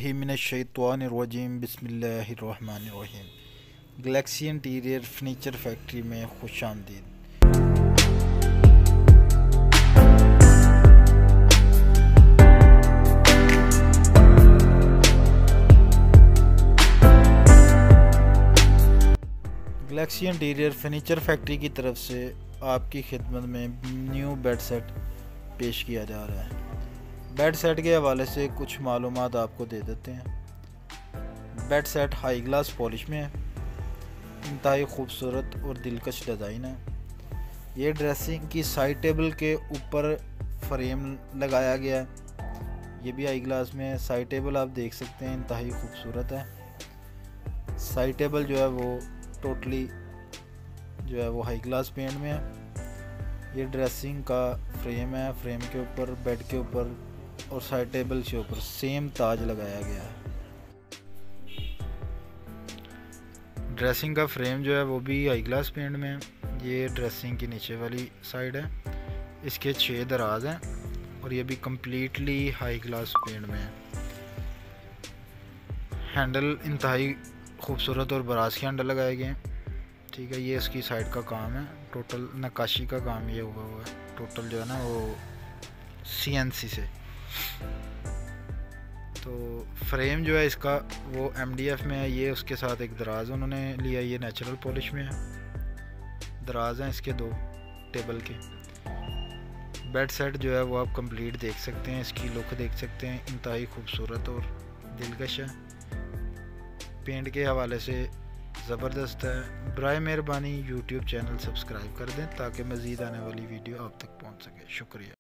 बिल्लाहि मिनश्शैतानिर्रजीम बिस्मिल्लाहिर्रहमानिर्रहीम। Galaxy interior furniture factory में खुश आमदीद। गैलेक्सी इंटीरियर फर्नीचर फैक्ट्री की तरफ से आपकी खिदमत में न्यू बेड सेट पेश किया जा रहा है। बेड सेट के हवाले से कुछ मालूमात आपको दे देते हैं। Bed set high glass polish में है, इंतहाई खूबसूरत और दिलकश डिज़ाइन है। ये ड्रेसिंग की साइड टेबल के ऊपर फ्रेम लगाया गया है, ये भी हाई ग्लास में है। साइड टेबल आप देख सकते हैं, इंतहाई खूबसूरत है। साइड टेबल जो है वो टोटली जो है वो हाई ग्लास पेंट में है। ये ड्रेसिंग का फ्रेम है, फ्रेम के ऊपर, बेड के ऊपर और साइड टेबल के ऊपर सेम ताज लगाया गया है। ड्रेसिंग का फ्रेम जो है वो भी हाई ग्लास पेंट में है। ये ड्रेसिंग की नीचे वाली साइड है, इसके 6 दराज हैं और ये भी कम्प्लीटली हाई ग्लास पेंट में है। हैंडल इंतहाई खूबसूरत और बराज के हैंडल लगाए गए हैं। ठीक है, ये इसकी साइड का काम है। टोटल नक्काशी का काम ये हुआ है, टोटल जो है ना वो CNC से। तो फ्रेम जो है इसका वो MDF में है। ये उसके साथ एक दराज उन्होंने लिया, ये नेचुरल पॉलिश में है। दराज हैं इसके 2 टेबल के। बेड सेट जो है वो आप कंप्लीट देख सकते हैं, इसकी लुक देख सकते हैं, इंतहाई खूबसूरत और दिलकश है। पेंट के हवाले से ज़बरदस्त है। बराए मेहरबानी YouTube चैनल सब्सक्राइब कर दें ताकि मज़ीद आने वाली वीडियो आप तक पहुंच सके। शुक्रिया।